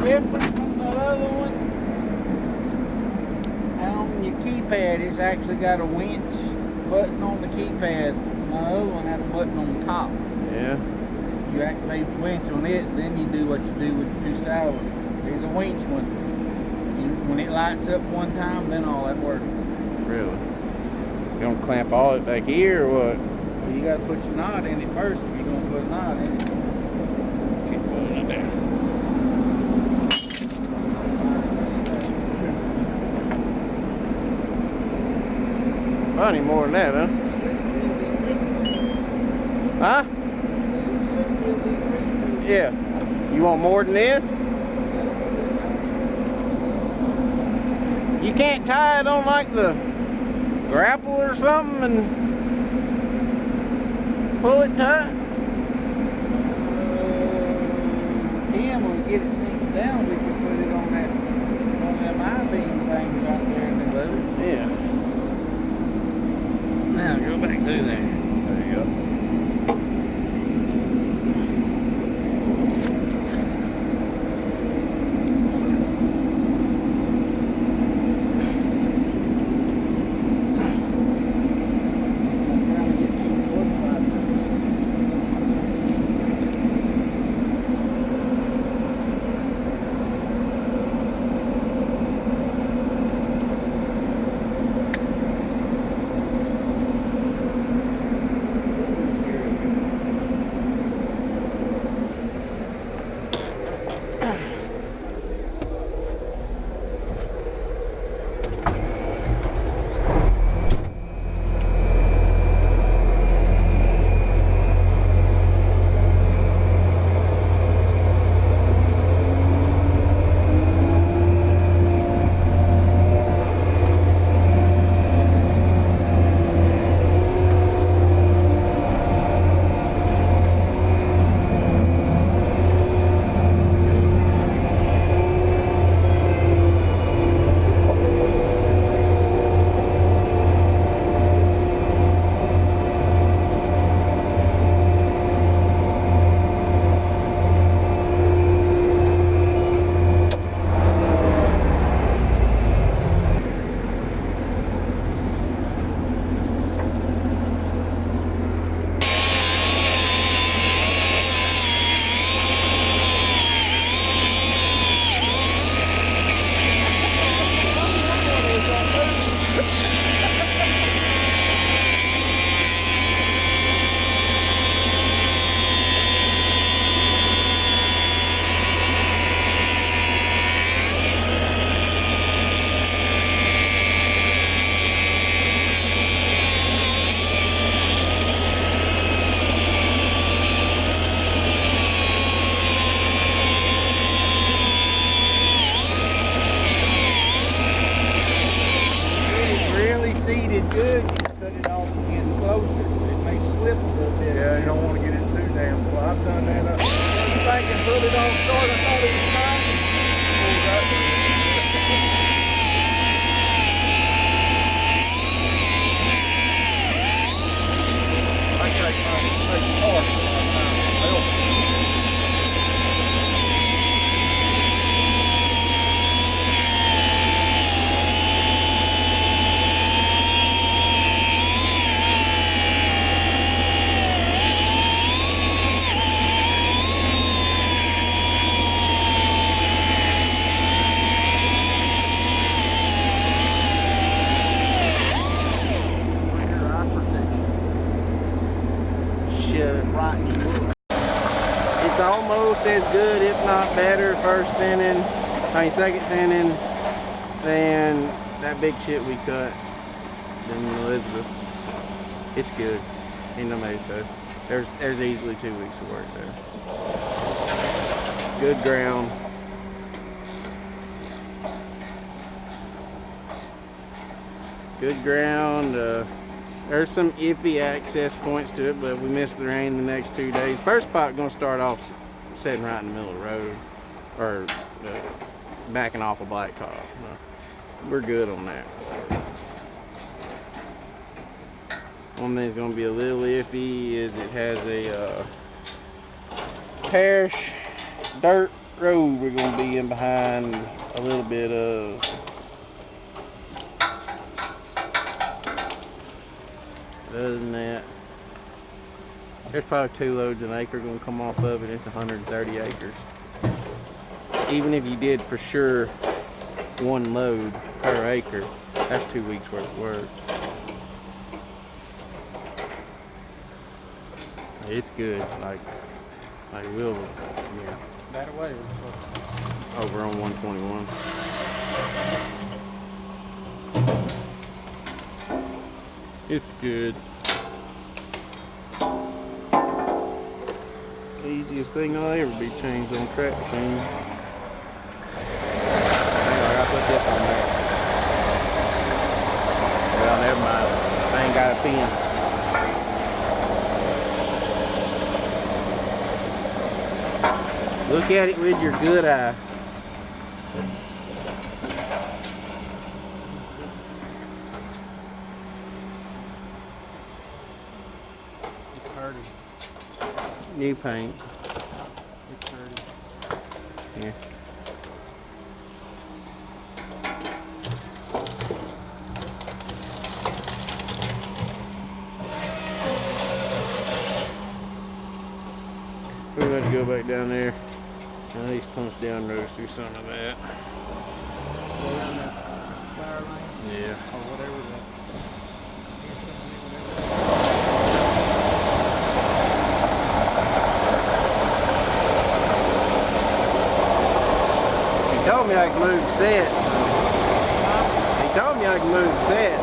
different from the other one, on your keypad, it's actually got a winch button on the keypad. My other one had a button on the top. Yeah. You activate the winch on it, then you do what you do with the two side ones. There's a winch one. When it lights up one time, then all that works. Really? You gonna clamp all it back here or what? Well, you gotta put your knot in it first if you're gonna put a knot in it. Keep pulling it down. I need more than that, huh? Huh? Yeah. You want more than this? You can't tie it on like the grapple or something and pull it tight? When we get it sinks down, we can put it on them I-beam things out there in the boat. Yeah. Now go back through there. There you go. Seated good, you cut it off again closer. It may slip a little bit. Yeah, you don't want to get it too damn close. I've done that. I can put it on start. I thought it was fine. I take part. It's almost as good, if not better, second thinning than that big shit we cut in Elizabeth. It's good. Ain't no way so. There's easily 2 weeks of work there. Good ground. Good ground. There's some iffy access points to it, but we missed the rain the next 2 days. First spot gonna start off sitting right in the middle of the road, or backing off a blacktop. We're good on that. One thing's gonna be a little iffy is it has a parish dirt road we're gonna be in behind a little bit of. Other than that, there's probably 2 loads an acre gonna come off of it. It's 130 acres. Even if you did for sure 1 load per acre, that's 2 weeks worth of work. It's good, like we'll, yeah. That way. Over on 121. It's good. Easiest thing I'll ever be changed on track machine. Anyway, I put this on there. Well, never mind. I ain't got a pin. Look at it with your good eye. It's dirty. New paint. It's dirty. Yeah. We're going to go back down there. At least punch down roads through some of that. Go around that fire lane. Yeah. Or whatever that. He told me I could move the set. He told me I could move the set.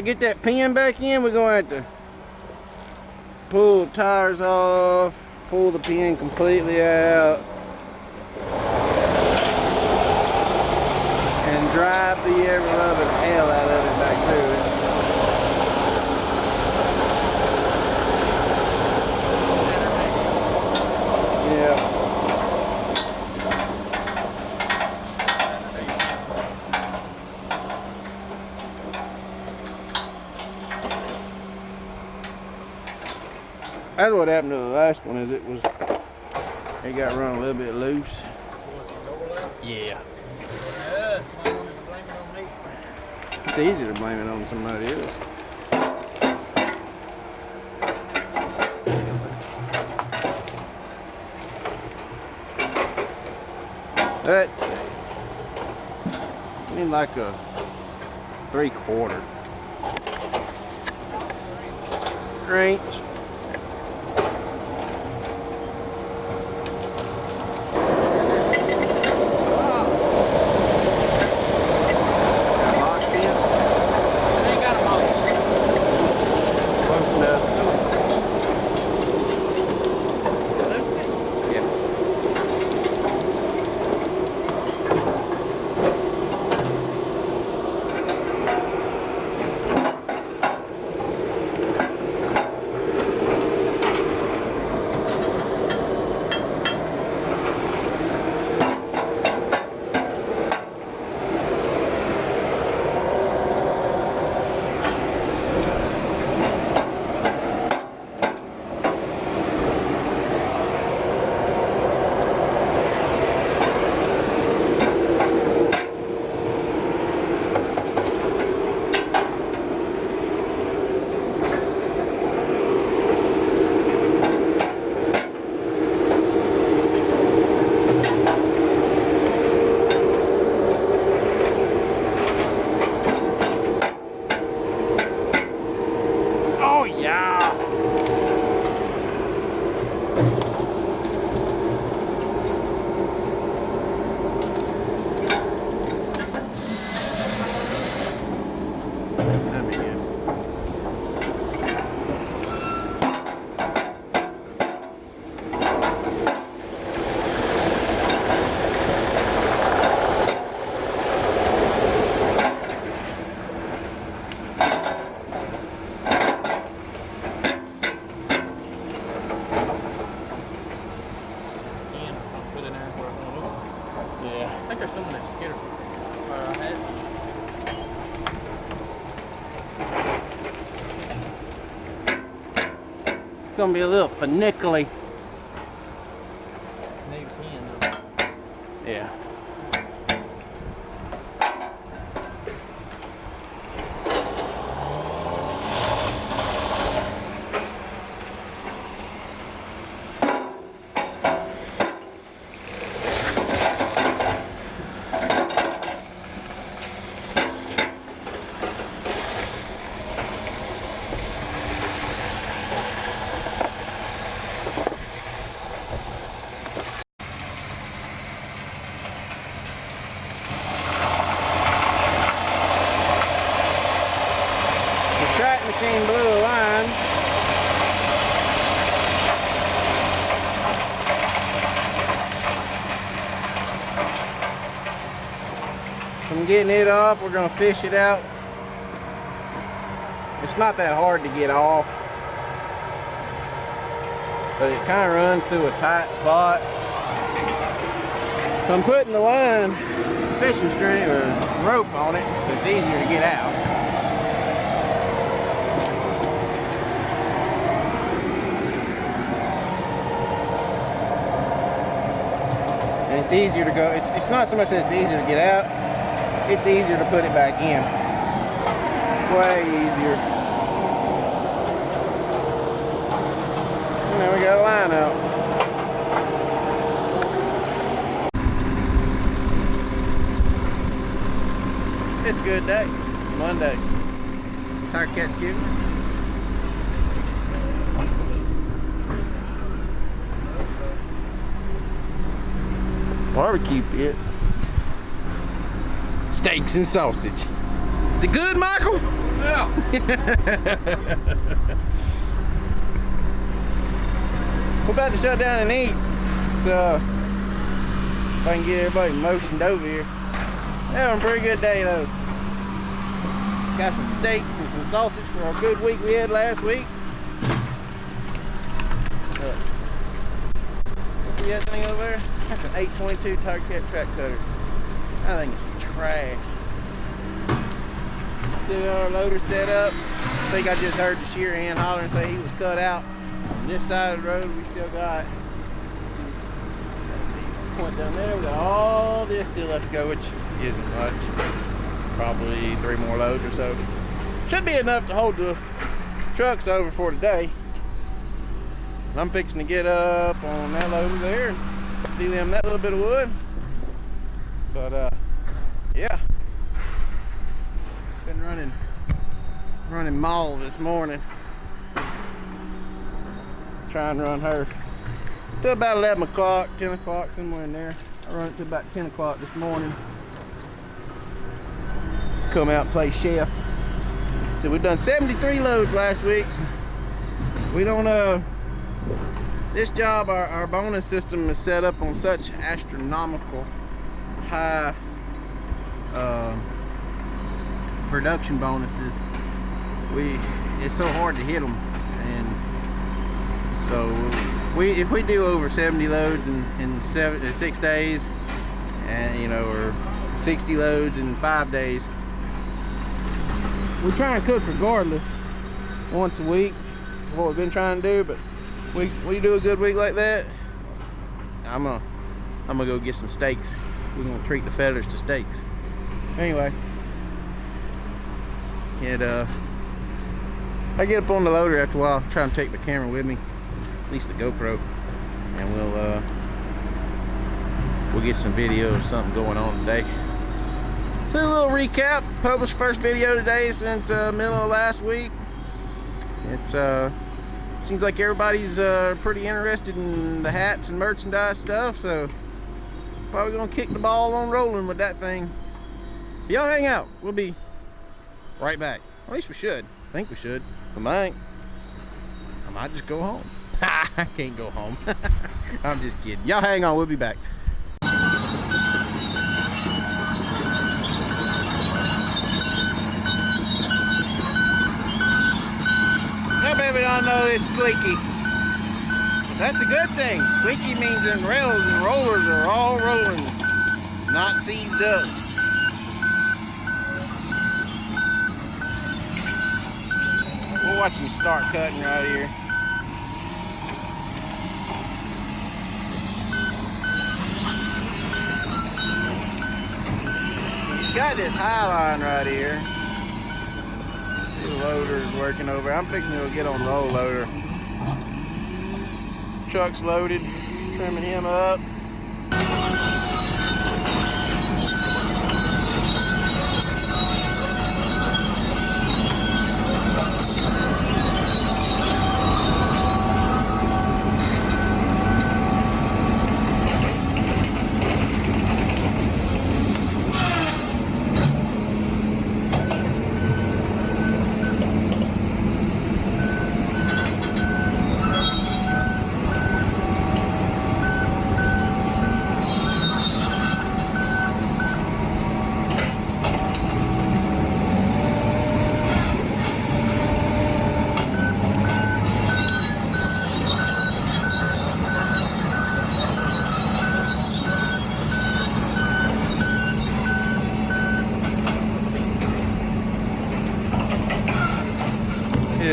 Get that pin back in, we're going to have to pull the tires off, pull the pin completely out, and drive the ever-loving hell out of it back through it. Yeah. That's what happened to the last one, is it got run a little bit loose. Yeah. It's easy to blame it on somebody else. That I need like a 3/4 range. have some of that Skidder. I had some. It's gonna be a little finickly. Need a pen though. Yeah. Track machine blew a line. I'm getting it off. We're gonna fish it out. It's not that hard to get off, but it kind of runs through a tight spot. So I'm putting the line, fishing string or rope on it, so it's easier to get out. And it's easier to go. It's not so much that it's easier to get out, it's easier to put it back in. Way easier. And then we got a line out. It's a good day. It's Monday. Tigercat Skidder. Barbecue pit. Steaks and sausage. Is it good, Michael? Yeah. We're about to shut down and eat. So if I can get everybody motioned over here. Having a pretty good day though. Got some steaks and some sausage for our good week we had last week. See that thing over there? That's an 822 Tigercat track cutter. I think it's trash. Still got our loader set up. I think I just heard the shear hand holler and say he was cut out. On this side of the road we still got, let's see, point down there, we got all this still left to go, which isn't much. Probably 3 more loads or so. Should be enough to hold the trucks over for today. I'm fixing to get up on that loader there and delim that little bit of wood. But yeah, it's been running maul this morning. Try and run her till about 11 o'clock, 10 o'clock, somewhere in there. I run it to about 10 o'clock this morning. Come out and play chef. So we've done 73 loads last week. So we don't this job, our bonus system is set up on such astronomical high production bonuses. It's so hard to hit them, and so if we do over 70 loads in 6 days, and you know, or 60 loads in 5 days, we try and cook regardless once a week. That's what we've been trying to do, but we do a good week like that, I'm gonna go get some steaks. We're gonna treat the fellas to steaks. Anyway, I get up on the loader after a while, try and take the camera with me, at least the GoPro, and we'll get some video of something going on today. So a little recap. Published first video today since middle of last week. It's seems like everybody's pretty interested in the hats and merchandise stuff, so probably gonna kick the ball on rolling with that thing. Y'all hang out. We'll be right back. At least we should. I think we should. We might. I might just go home. I can't go home. I'm just kidding. Y'all hang on. We'll be back. Yeah, baby, I know it's squeaky. That's a good thing. Squeaky means them rails and rollers are all rolling. not seized up. We'll watch him start cutting right here. He's got this high line right here. The loader's working over. I'm fixing to get on the roll loader. Truck's loaded, trimming him up.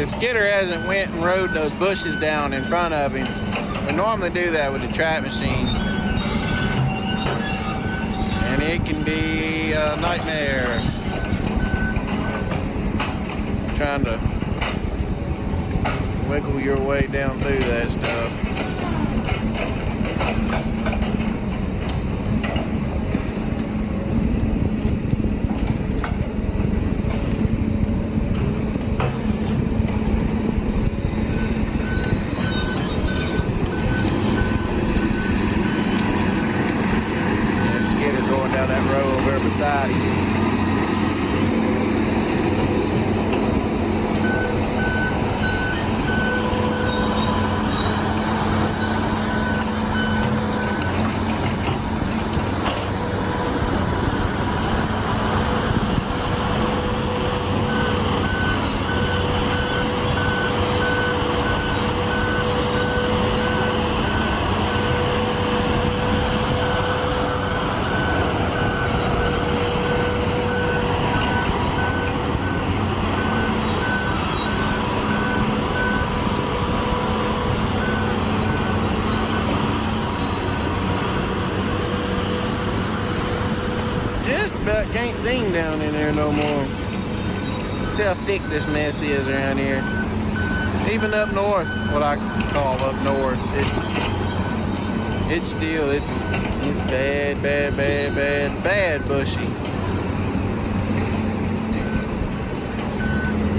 Skidder hasn't went and rode those bushes down in front of him. We normally do that with the trap machine. And it can be a nightmare. Trying to wiggle your way down through that stuff. Beside him. About can't see him down in there no more. See how thick this mess is around here. Even up north, what I call up north, it's still bad bushy.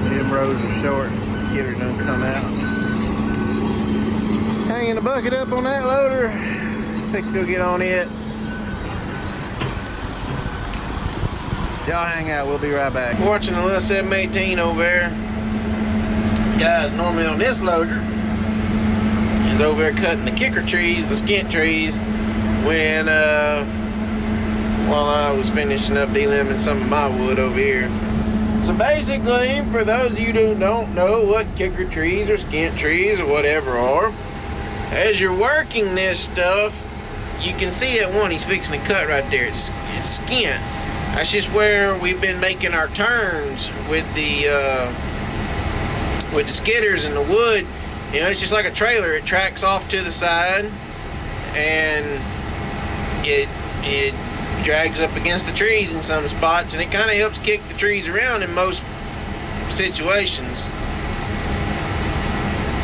Them rows are short. Skidder done come out. Hanging the bucket up on that loader. Fix to go get on it. Y'all hang out, we'll be right back. Watching the little 718 over there. Guys normally on this loader is over there cutting the kicker trees, the skint trees, when while I was finishing up delimbing some of my wood over here. So basically, for those of you who don't know what kicker trees or skint trees or whatever are, as you're working this stuff, you can see that one he's fixing to cut right there. It's skint. That's just where we've been making our turns with the skidders and the wood. You know, it's just like a trailer. It tracks off to the side, and it drags up against the trees in some spots, and it kind of helps kick the trees around in most situations.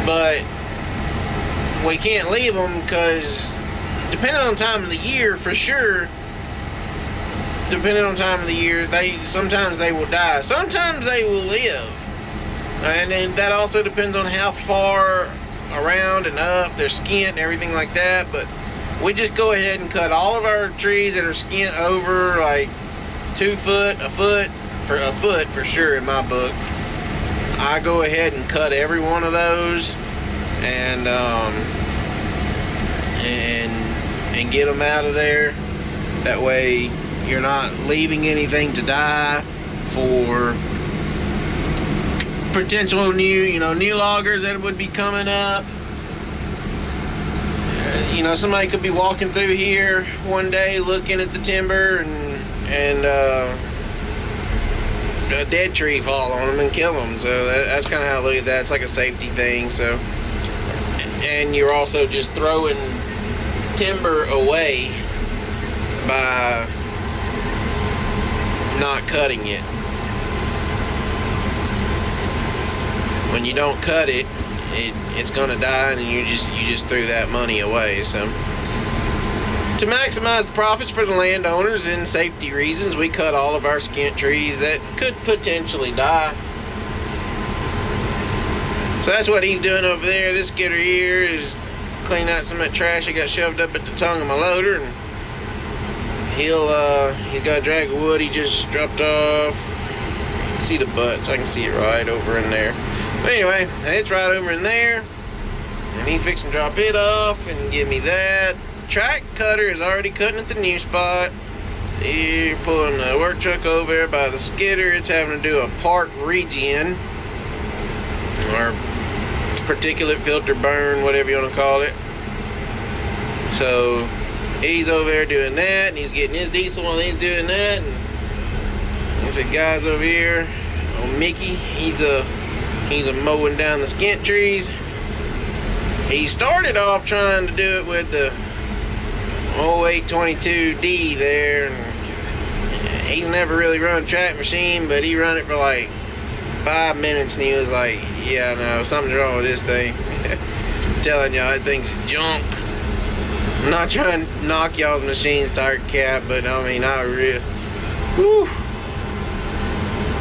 But we can't leave them because, depending on the time of the year, for sure. Depending on time of the year, sometimes they will die. Sometimes they will live. And then that also depends on how far around and up they're skint and everything like that. But we just go ahead and cut all of our trees that are skint over like 2 foot, a foot for sure in my book. I go ahead and cut every one of those and get them out of there. That way you're not leaving anything to die for potential new loggers that would be coming up. You know, somebody could be walking through here one day looking at the timber and a dead tree fall on them and kill them. So that's kind of how I look at that. It's like a safety thing. So, and you're also just throwing timber away by not cutting it. When you don't cut it, it's gonna die, and you just threw that money away. So to maximize the profits for the landowners and safety reasons, we cut all of our skint trees that could potentially die. So that's what he's doing over there. This skidder here is cleaning out some of that trash that got shoved up at the tongue of my loader, and he's got a drag of wood he just dropped off. You can see the butts, I can see it right over in there. But anyway, it's right over in there, and he's fixing to drop it off and give me that. Track cutter is already cutting at the new spot. See, you're pulling the work truck over there by the skidder. It's having to do a park regen, or particulate filter burn, whatever you want to call it. So he's over there doing that, and he's getting his diesel while he's doing that. And there's a guy's over here, old Mickey. He's a mowing down the skint trees. He started off trying to do it with the 0822D there, and he's never really run a track machine, but he run it for like 5 minutes, and he was like, yeah, no, something's wrong with this thing. I'm telling y'all, that thing's junk. I'm not trying to knock y'all's machines, Tigercat, but I mean, whew.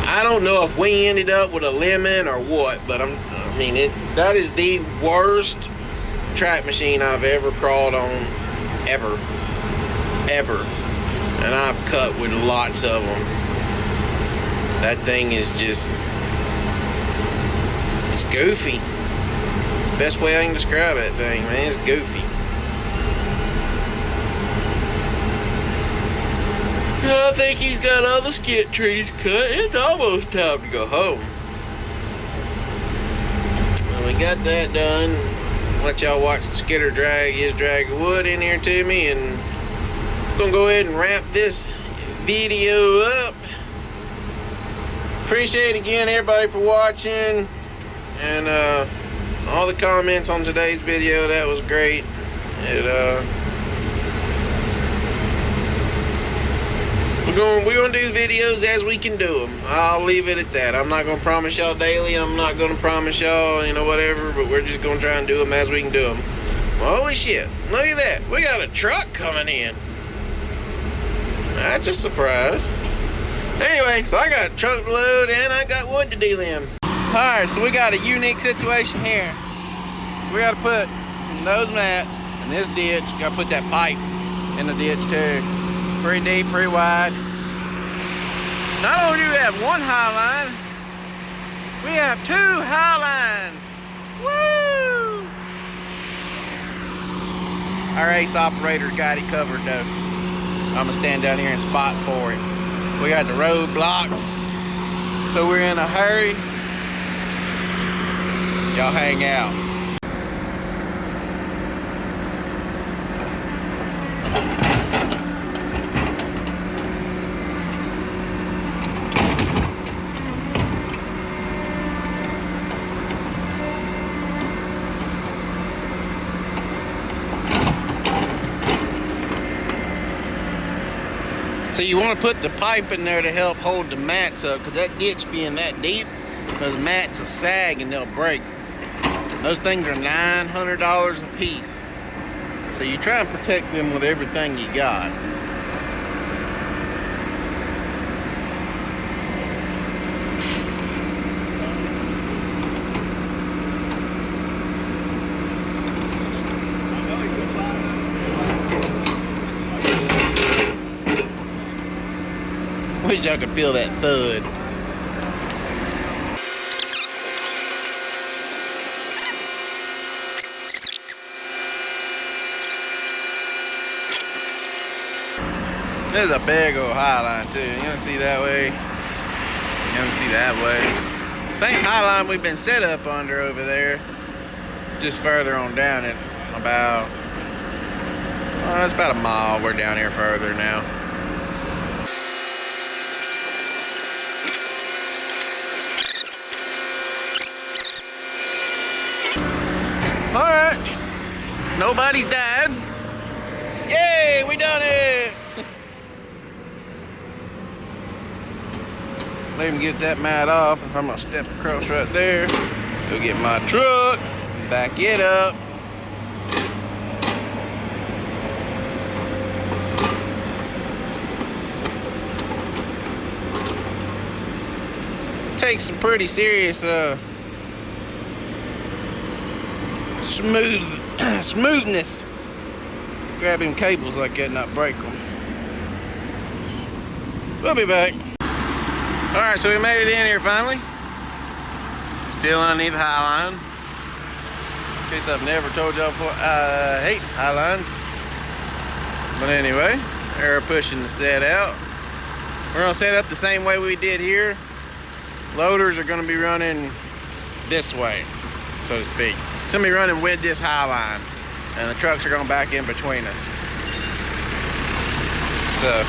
I don't know if we ended up with a lemon or what, but I mean, that is the worst track machine I've ever crawled on, ever. And I've cut with lots of them. That thing is just, it's goofy. Best way I can describe that thing, man, it's goofy. I think he's got all the skint trees cut. It's almost time to go home. Well, we got that done. Let y'all watch the skidder drag his drag of wood in here to me, and I'm gonna go ahead and wrap this video up. Appreciate again everybody for watching, and all the comments on today's video. That was great. We're gonna do videos as we can do them. I'll leave it at that. I'm not gonna promise y'all daily. I'm not gonna promise y'all, you know, whatever, but we're just gonna try and do them as we can do them. Well, holy shit, look at that. We got a truck coming in. That's a surprise. Anyway, so I got a truck to load and I got wood to delim. Alright, so we got a unique situation here. So we gotta put some of those mats in this ditch. Gotta put that pipe in the ditch too. Pretty deep, pretty wide. Not only do we have one high line, we have two high lines. Woo! Our ace operator got it covered though. I'm gonna stand down here and spot for it. We got the road blocked, so we're in a hurry. Y'all hang out. So you want to put the pipe in there to help hold the mats up, because that ditch being that deep, those mats will sag and they'll break. Those things are $900 a piece. So you try and protect them with everything you got. Wish y'all could feel that thud. There's a big old high line too. You don't see that way. You don't see that way. Same high line we've been set up under over there. Just further on down it, about Well, it's about a mile. We're down here further now. Alright. Nobody's died. Yay, we done it! Let me get that mat off. I'm gonna step across right there. Go get my truck and back it up. Takes some pretty serious smoothness. Grabbing cables like that and not break them. We'll be back. Alright, so we made it in here finally. Still underneath the high line. In case I've never told y'all before, I hate high lines. But anyway, they're pushing the set out. We're gonna set up the same way we did here. Loaders are gonna be running this way, so to speak. It's gonna be running with this high line, and the trucks are gonna back in between us. So.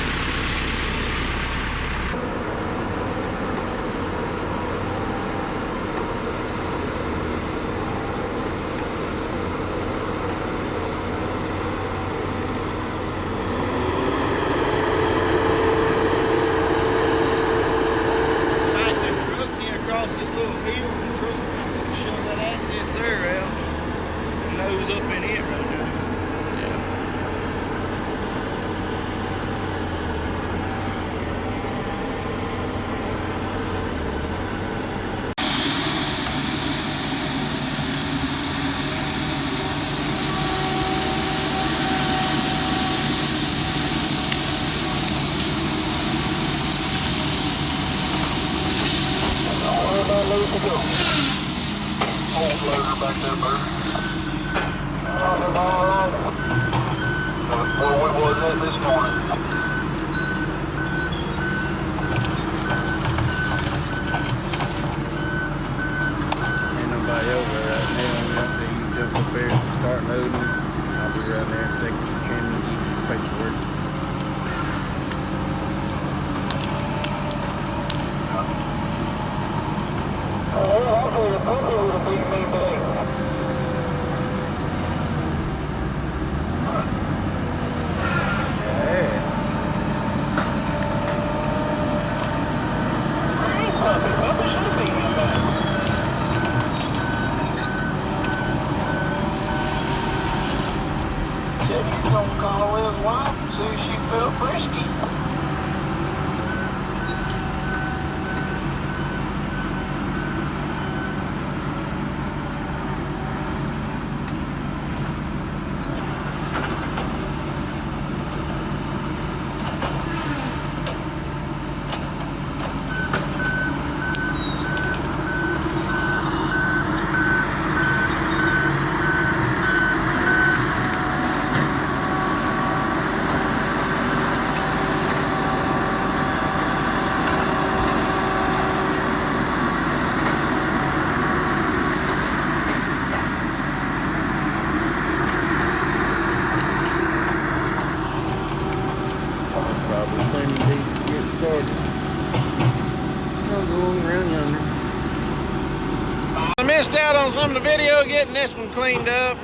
I missed out on some of the video getting this one cleaned up.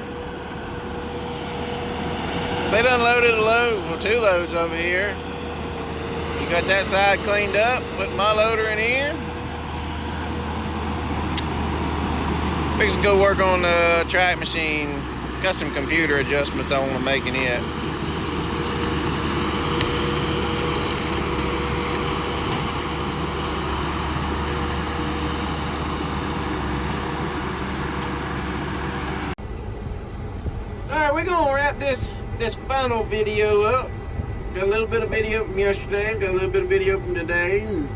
They done loaded a load, well, 2 loads over here. You got that side cleaned up, put my loader in here. Fix to go work on the track machine. Got some computer adjustments I want to make in it. Alright, we're gonna wrap this final video up. Got a little bit of video from yesterday, got a little bit of video from today. And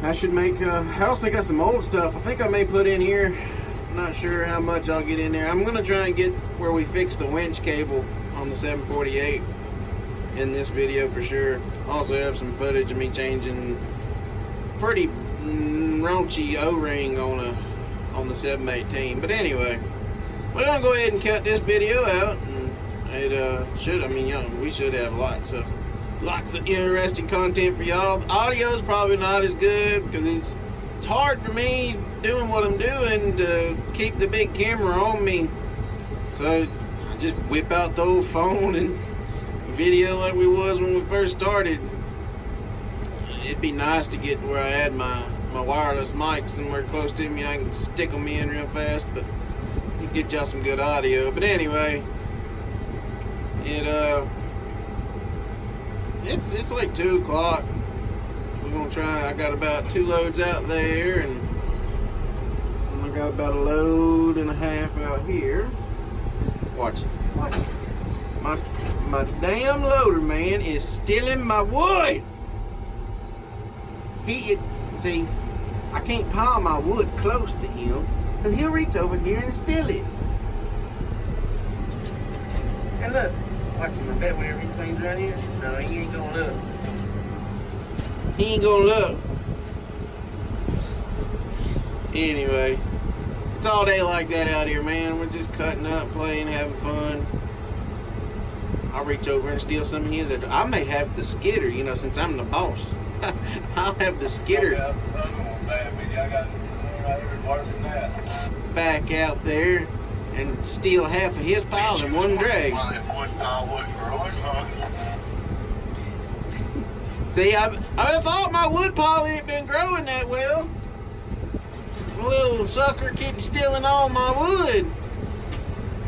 I should make, I also got some old stuff I think I may put in here. I'm not sure how much I'll get in there. I'm gonna try and get where we fix the winch cable on the 748 in this video for sure. Also have some footage of me changing pretty raunchy O-ring on the 718. But anyway, we're gonna go ahead and cut this video out, It should. I mean, you know, we should have lots of interesting content for y'all. The audio's probably not as good because it's hard for me doing what I'm doing to keep the big camera on me. So I just whip out the old phone and video like we was when we first started. It'd be nice to get where I had my wireless mic somewhere close to me. I can stick them in real fast, but you get y'all some good audio. But anyway, it's like 2 o'clock. We're gonna try. I got about 2 loads out there, and I got about a load and a half out here. Watch it. My damn loader man is stealing my wood. See, I can't pile my wood close to him, because he'll reach over here and steal it. And look, watch him. I bet whenever he swings around here, no, he ain't gonna look. He ain't gonna look. Anyway, it's all day like that out here, man. We're just cutting up, playing, having fun. I'll reach over and steal some of his. I may have the skidder, you know, since I'm the boss. I'll have the skidder back out there and steal half of his pile in one drag. See, I thought my wood pile ain't been growing that well. The little sucker keeps stealing all my wood.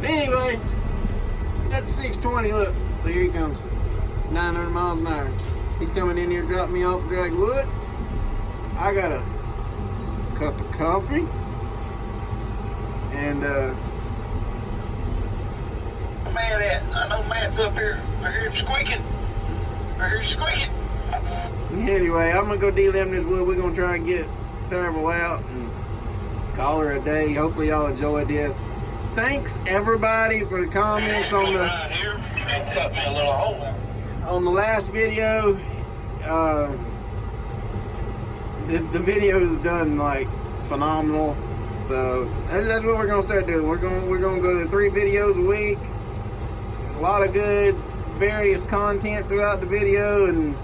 But anyway, got the 620. Look, here he comes. 900 miles an hour. He's coming in here to drop me off to drag wood. I got a cup of coffee. And I know Matt's up here. I hear him squeaking. Anyway, I'm gonna go delim this wood. We're gonna try and get several out and call her a day. Hopefully y'all enjoyed this. Thanks everybody for the comments on the last video. The video is done like phenomenal. So that's what we're gonna start doing. We're gonna go to 3 videos a week. A lot of good various content throughout the video, and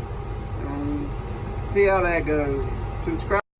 see how that goes. Subscribe.